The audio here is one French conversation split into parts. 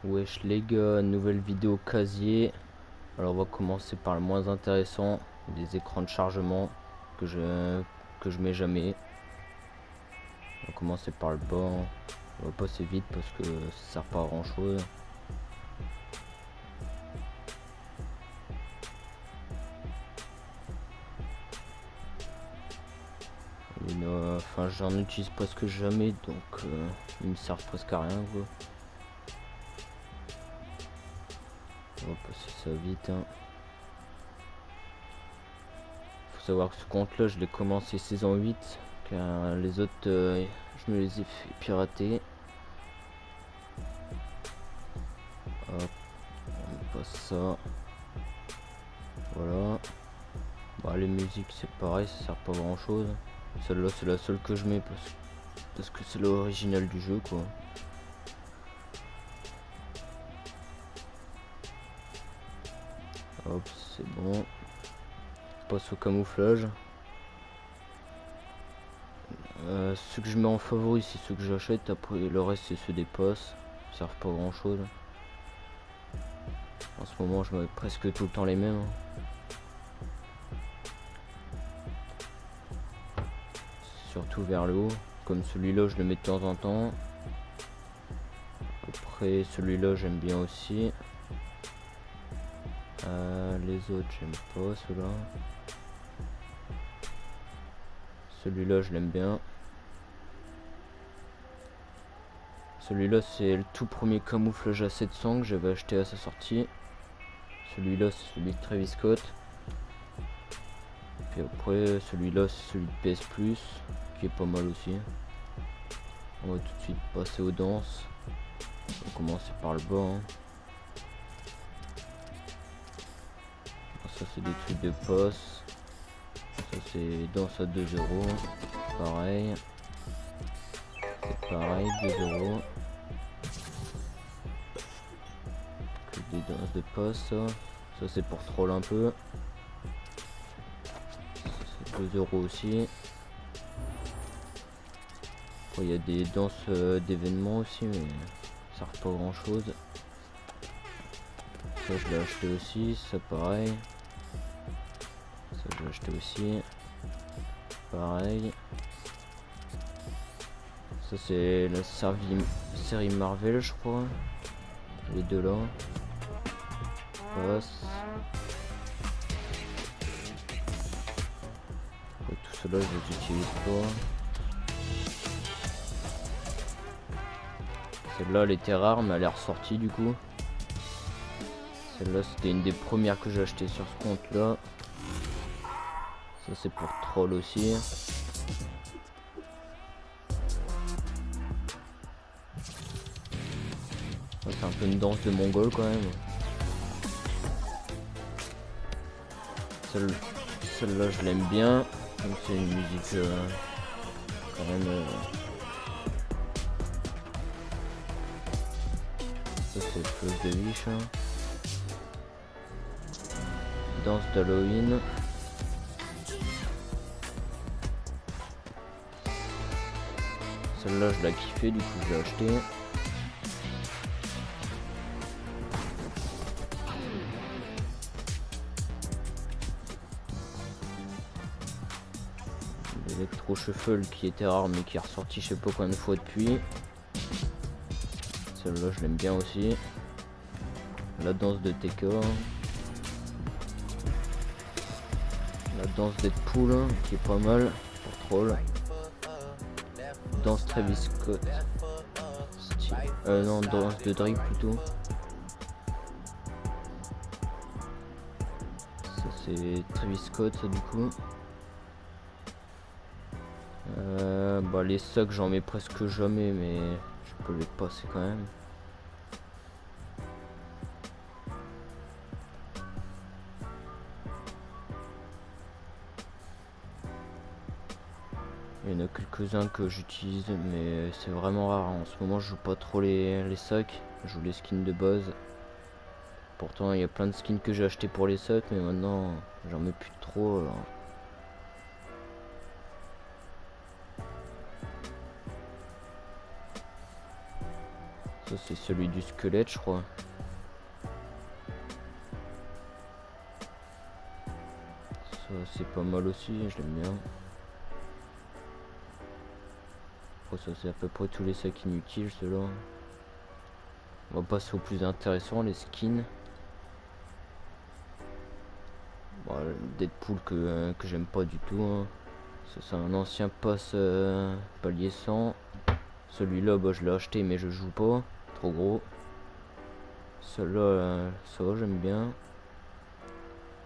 Wesh les gars, nouvelle vidéo casier. Alors on va commencer par le moins intéressant, les écrans de chargement que je mets jamais. On va commencer par le bas. On va passer vite parce que ça sert pas à grand chose. Enfin j'en utilise presque jamais, donc ils me servent presque à rien quoi. On va passer ça vite hein. Faut savoir que ce compte là je l'ai commencé saison 8 car les autres je me les ai fait pirater. Hop, on passe ça. Voilà. Bah, les musiques c'est pareil, ça sert pas à grand chose. Celle-là c'est la seule que je mets parce que c'est l'original du jeu quoi. Hop, c'est bon. On passe au camouflage. Ceux que je mets en favori c'est ceux que j'achète, après le reste c'est ceux des postes. Ils servent pas à grand chose. En ce moment je mets presque tout le temps les mêmes hein. Surtout vers le haut. Comme celui-là je le mets de temps en temps. Après celui-là j'aime bien aussi. Les autres j'aime pas ceux-là. Celui-là je l'aime bien. Celui-là c'est le tout premier camouflage à 700 que j'avais acheté à sa sortie. Celui-là c'est celui de Travis Scott. Puis après celui-là c'est celui de PS Plus qui est pas mal aussi. On va tout de suite passer aux danses. On va commencer par le bas hein. Ça c'est des trucs de poste. Ça c'est danse à 2 euros. Pareil. C'est pareil, 2 euros. Que des danses de poste ça. Ça c'est pour troll un peu. C'est 2 euros aussi. Après il y a des danses d'événements aussi mais ça sert pas à grand chose. Ça je l'ai acheté aussi, ça pareil. Ça je l'ai acheté aussi. Pareil. Ça c'est la série Marvel je crois. Les deux là. Passe. Après, tout cela je les utilise pas. Celle-là elle était rare mais elle est ressortie du coup. Celle-là c'était une des premières que j'ai acheté sur ce compte là. Ça c'est pour troll aussi. C'est un peu une danse de mongol quand même. Celle-là je l'aime bien. Donc c'est une musique quand même. Ça c'est Floss de Wish hein. Danse d'Halloween. Celle-là je l'ai kiffé, du coup je l'ai acheté. L'électro shuffle qui était rare mais qui est ressorti je sais pas combien de fois depuis. Celle-là je l'aime bien aussi. La danse de TK. La danse Deadpool hein, qui est pas mal pour troll. Danse Travis Scott. Non, danse de Drake plutôt. Ça c'est Travis Scott ça, du coup. Bah les socks j'en mets presque jamais mais je peux les passer quand même. Il y en a quelques-uns que j'utilise mais c'est vraiment rare. En ce moment je joue pas trop les sacs, je joue les skins de base. Pourtant il y a plein de skins que j'ai acheté pour les sacs mais maintenant j'en mets plus trop. Alors. Ça c'est celui du squelette je crois. Ça c'est pas mal aussi, je l'aime bien. Après ça c'est à peu près tous les sacs inutiles ceux-là. On va passer au plus intéressant, les skins. Bon, le Deadpool que j'aime pas du tout. Hein. Ça c'est un ancien pass palier 100. Celui-là bah, je l'ai acheté mais je joue pas. Trop gros. Celui-là ça va, j'aime bien.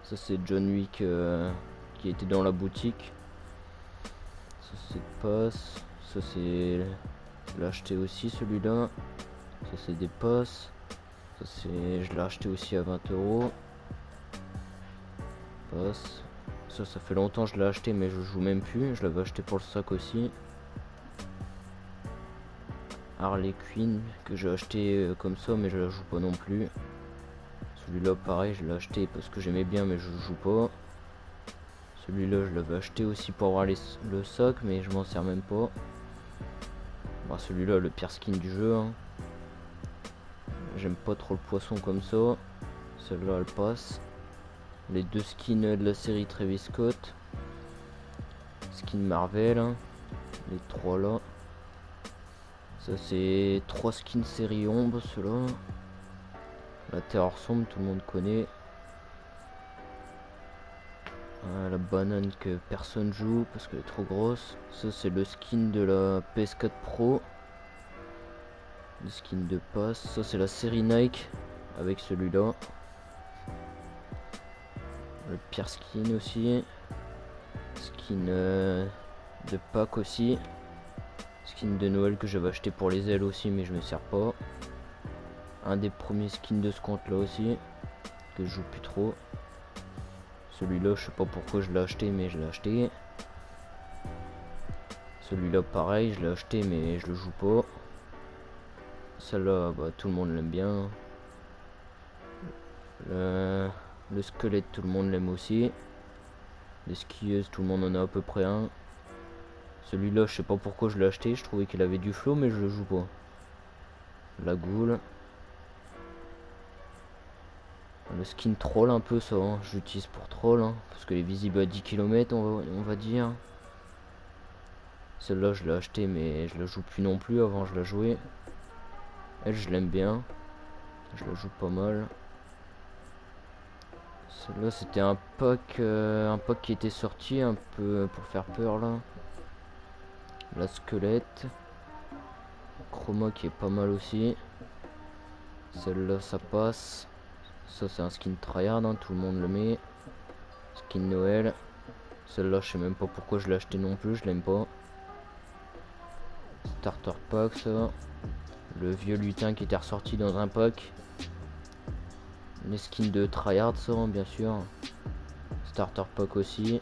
Ça c'est John Wick qui était dans la boutique. Ça c'est pass. Ça c'est... Je l'ai acheté aussi celui-là. Ça c'est des passes. Ça c'est... Je l'ai acheté aussi à 20 €. Passe. Ça fait longtemps que je l'ai acheté mais je joue même plus. Je l'avais acheté pour le sac aussi. Harley Quinn que j'ai acheté comme ça mais je la joue pas non plus. Celui-là pareil je l'ai acheté parce que j'aimais bien mais je joue pas. Celui-là je l'avais acheté aussi pour avoir le sac mais je m'en sers même pas. Bon, celui-là le pire skin du jeu. Hein. J'aime pas trop le poisson comme ça. Celle-là elle passe. Les deux skins de la série Travis Scott. Skin Marvel. Hein. Les trois là. Ça c'est 3 skins série ombre ceux-là. La terreur sombre tout le monde connaît. La banane que personne joue parce qu'elle est trop grosse. Ça c'est le skin de la PS4 Pro. Le skin de passe. Ça c'est la série Nike avec celui-là. Le pire skin aussi. Skin de Pâques aussi. Skin de Noël que j'avais acheté pour les ailes aussi mais je me sers pas. Un des premiers skins de ce compte là aussi. Que je joue plus trop. Celui-là je sais pas pourquoi je l'ai acheté mais je l'ai acheté. Celui-là pareil je l'ai acheté mais je le joue pas. Celle-là bah, tout le monde l'aime bien. Le squelette tout le monde l'aime aussi. Les skieuses tout le monde en a à peu près un. Celui-là je sais pas pourquoi je l'ai acheté. Je trouvais qu'il avait du flow mais je le joue pas. La goule. Le skin troll un peu ça, hein. J'utilise pour troll hein, parce qu'elle est visible à 10 km on va dire. Celle-là je l'ai acheté mais je la joue plus non plus, avant je la jouais. Elle je l'aime bien. Je la joue pas mal. Celle-là c'était un pack qui était sorti un peu pour faire peur là. La squelette. Chroma qui est pas mal aussi. Celle-là ça passe. Ça c'est un skin tryhard hein, tout le monde le met. Skin Noël. Celle-là je sais même pas pourquoi je l'ai acheté non plus, je l'aime pas. Starter pack ça. Le vieux lutin qui était ressorti dans un pack. Les skins de tryhard ça bien sûr. Starter pack aussi.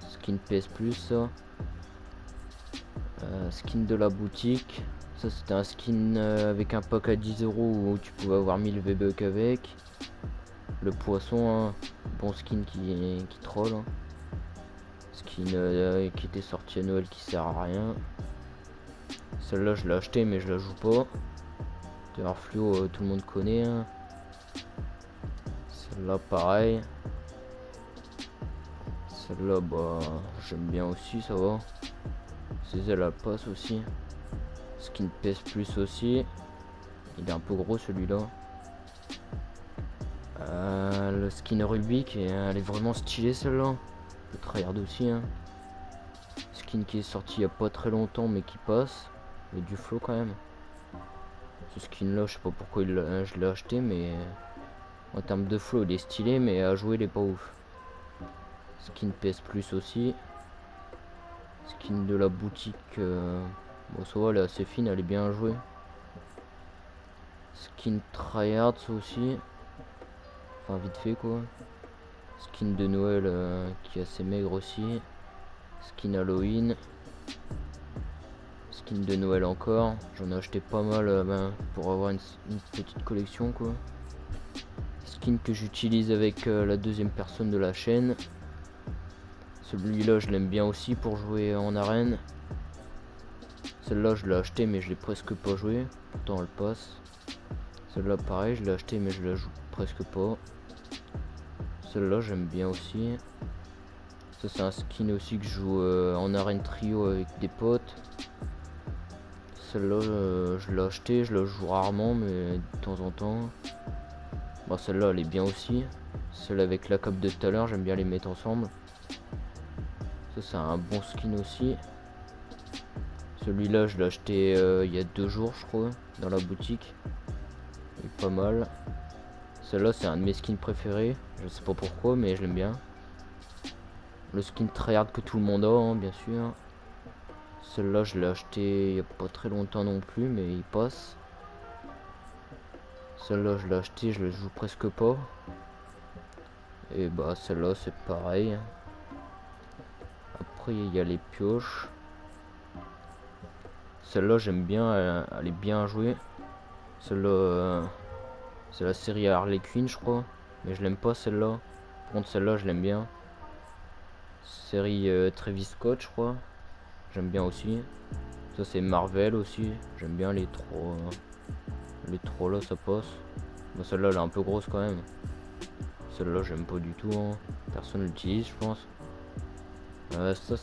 Skin PS Plus ça. Skin de la boutique. Ça c'était un skin avec un pack à 10 € où tu pouvais avoir 1000 V-Bucks avec. Le poisson, hein. Bon skin qui troll. Hein. Skin qui était sorti à Noël qui sert à rien. Celle-là je l'ai acheté mais je la joue pas. Terreur fluo tout le monde connaît. Hein. Celle-là pareil. Celle-là bah j'aime bien aussi, ça va. Ces ailes elle passe aussi. Skin PS Plus aussi. Il est un peu gros celui-là. Le skin Rubik, elle est vraiment stylée celle-là. Le tryhard aussi. Hein. Skin qui est sorti il y a pas très longtemps mais qui passe. Il y a du flow quand même. Ce skin là je sais pas pourquoi je l'ai acheté mais en termes de flow il est stylé mais à jouer il est pas ouf. Skin PS Plus aussi. Skin de la boutique. Bon ça va, elle est assez fine, elle est bien à jouer. Skin tryhard ça aussi. Enfin vite fait quoi. Skin de Noël qui est assez maigre aussi. Skin Halloween. Skin de Noël encore. J'en ai acheté pas mal pour avoir une petite collection quoi. Skin que j'utilise avec la deuxième personne de la chaîne. Celui-là je l'aime bien aussi pour jouer en arène. Celle-là je l'ai acheté mais je l'ai presque pas joué. Pourtant elle passe. Celle-là pareil, je l'ai acheté mais je la joue presque pas. Celle-là j'aime bien aussi. Ça c'est un skin aussi que je joue en arène trio avec des potes. Celle-là je l'ai acheté, je la joue rarement mais de temps en temps. Bon, celle-là elle est bien aussi. Celle avec la cape de tout à l'heure, j'aime bien les mettre ensemble. Ça c'est un bon skin aussi. Celui-là je l'ai acheté il y a 2 jours je crois dans la boutique. Il est pas mal. Celle-là c'est un de mes skins préférés. Je sais pas pourquoi mais je l'aime bien. Le skin tryhard que tout le monde a hein, bien sûr. Celle-là je l'ai acheté il y a pas très longtemps non plus mais il passe. Celle-là je l'ai acheté, je la joue presque pas. Et bah celle-là c'est pareil. Après il y a les pioches. Celle-là j'aime bien, elle est bien jouée. Celle-là c'est la série Harley Quinn je crois. Mais je l'aime pas celle-là. Par contre celle-là je l'aime bien. Série Travis Scott je crois. J'aime bien aussi. Ça c'est Marvel aussi. J'aime bien les trois. Les trois là ça passe. Bon, celle-là elle est un peu grosse quand même. Celle-là j'aime pas du tout hein. Personne l'utilise je pense. Ça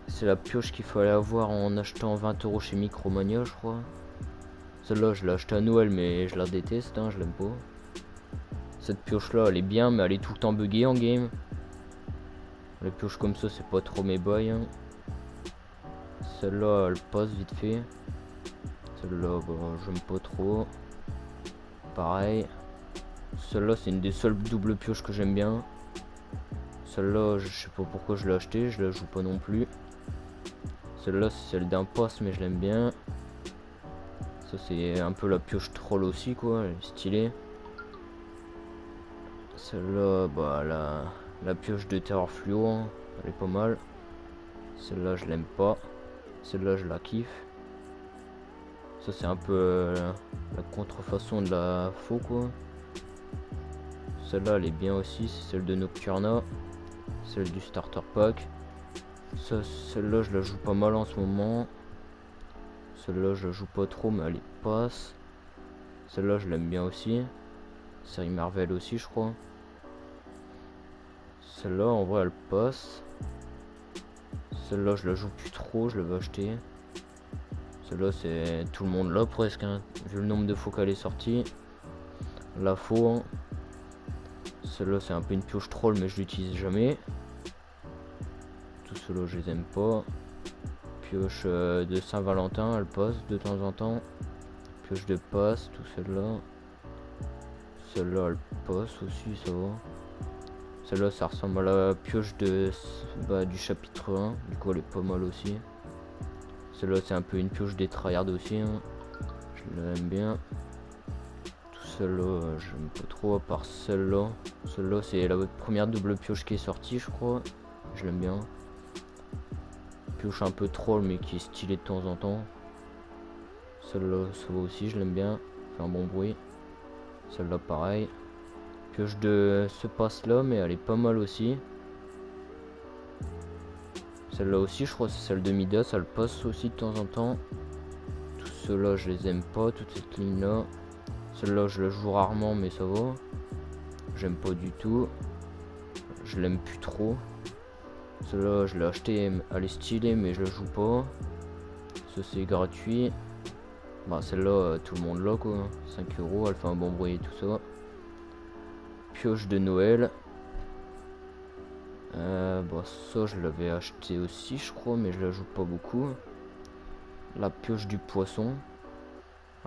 c'est la pioche qu'il fallait avoir en achetant 20 € chez Micromania je crois. Celle-là je l'ai acheté à Noël mais je la déteste hein, je l'aime pas. Cette pioche là elle est bien mais elle est tout le temps buggée en game. Les pioches comme ça c'est pas trop mes bails hein. Celle-là elle passe vite fait. Celle-là bah, j'aime pas trop. Pareil. Celle-là c'est une des seules doubles pioches que j'aime bien. Celle-là je sais pas pourquoi je l'ai acheté, je la joue pas non plus. Celle-là c'est celle d'un poste mais je l'aime bien. Ça c'est un peu la pioche troll aussi quoi, elle est stylée. Celle-là bah la pioche de terreur fluo hein, elle est pas mal. Celle-là je l'aime pas. Celle-là je la kiffe. Ça c'est un peu la contrefaçon de la faux quoi. Celle-là elle est bien aussi, c'est celle de Nocturna. Celle du starter pack. Celle-là je la joue pas mal en ce moment. Celle-là je la joue pas trop mais elle passe. Celle-là je l'aime bien aussi. Série Marvel aussi je crois. Celle-là en vrai elle passe. Celle-là je la joue plus trop, je l'avais acheté. Celle-là c'est tout le monde là presque hein, vu le nombre de fois qu'elle est sortie. La faux hein. Celle-là c'est un peu une pioche troll mais je l'utilise jamais. Tout cela je les aime pas. Pioche de Saint-Valentin elle passe de temps en temps. Pioche de passe, tout celle-là. Celle-là elle passe aussi ça va. Celle-là ça ressemble à la pioche de du chapitre 1. Du coup elle est pas mal aussi. Celle-là c'est un peu une pioche des tryhards aussi hein. Je l'aime bien. Tout celle-là j'aime pas trop à part celle-là. Celle-là c'est la première double pioche qui est sortie je crois. Je l'aime bien. Pioche un peu troll mais qui est stylée de temps en temps. Celle-là ça va aussi, je l'aime bien. Fait un bon bruit. Celle-là pareil. Pioche de ce passe là mais elle est pas mal aussi. Celle-là aussi je crois c'est celle de Midas, elle passe aussi de temps en temps. Tout ceux-là je les aime pas, toute cette ligne là. Celle-là je la joue rarement mais ça va. J'aime pas du tout. Je l'aime plus trop. Celle-là je l'ai acheté, elle est stylée mais je la joue pas. Ça c'est gratuit. Bah celle-là tout le monde l'a quoi. 5 €, elle fait un bon bruit et tout ça. Pioche de Noël. Bah ça je l'avais acheté aussi je crois mais je la joue pas beaucoup. La pioche du poisson.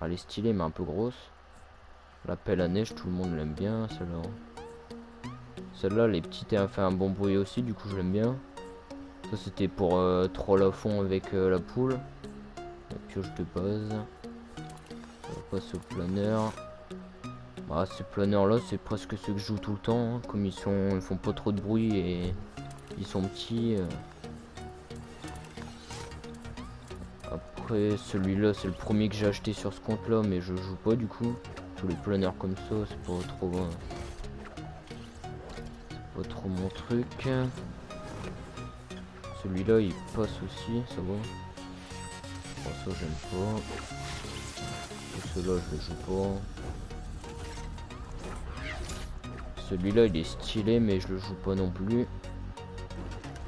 Elle est stylée mais un peu grosse. La pelle à neige tout le monde l'aime bien celle-là. Celle-là les petites elle fait un bon bruit aussi du coup je l'aime bien. Ça c'était pour troll à fond avec la poule. La pioche de base. On passe au planeur. Bah ces planeurs là c'est presque ceux que je joue tout le temps hein, comme ils font pas trop de bruit et ils sont petits. Après celui-là c'est le premier que j'ai acheté sur ce compte là mais je joue pas du coup. Tous les planeurs comme ça c'est pas trop mon truc. Celui-là il passe aussi, ça va. Bon ça j'aime pas. Et ceux-là je les joue pas. Celui-là il est stylé mais je le joue pas non plus.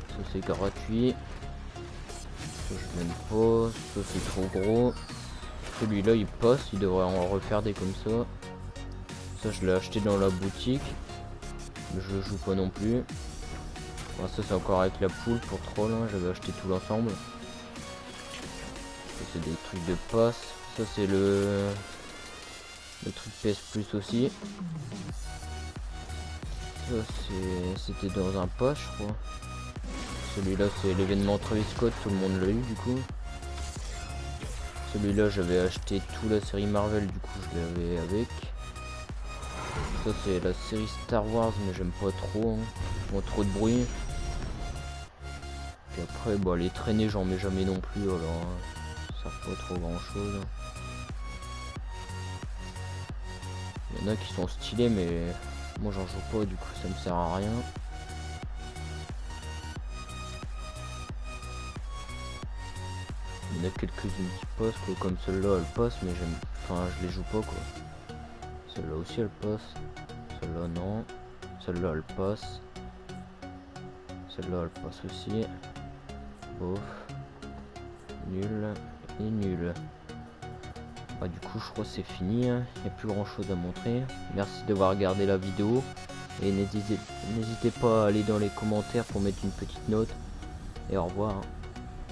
Ça c'est gratuit. Ça je l'aime pas. Ça c'est trop gros. Celui-là il passe, il devrait en refaire des comme ça. Ça je l'ai acheté dans la boutique. Mais je le joue pas non plus. Bon, ça c'est encore avec la poule pour troll, hein. J'avais acheté tout l'ensemble. Ça c'est des trucs de passe. Ça c'est le truc PS Plus aussi. Ça c'était dans un pass je crois. Celui-là c'est l'événement Travis Scott, tout le monde l'a eu du coup. Celui-là j'avais acheté toute la série Marvel, du coup je l'avais avec. Ça c'est la série Star Wars mais j'aime pas trop, hein. Bon, trop de bruit. Puis après bon, les traînées j'en mets jamais non plus, alors hein, ça sert pas trop grand chose. Il y en a qui sont stylés mais moi j'en joue pas, du coup ça me sert à rien. Il y en a quelques-unes qui passent quoi, comme celle-là elle passe mais j'aime, enfin je les joue pas quoi. Celle-là aussi elle passe, celle-là non, celle-là elle passe, celle-là elle passe aussi. Bof, nul et nul. Bah, du coup je crois que c'est fini, hein. Il n'y a plus grand chose à montrer. Merci d'avoir regardé la vidéo et n'hésitez pas à aller dans les commentaires pour mettre une petite note et au revoir, hein.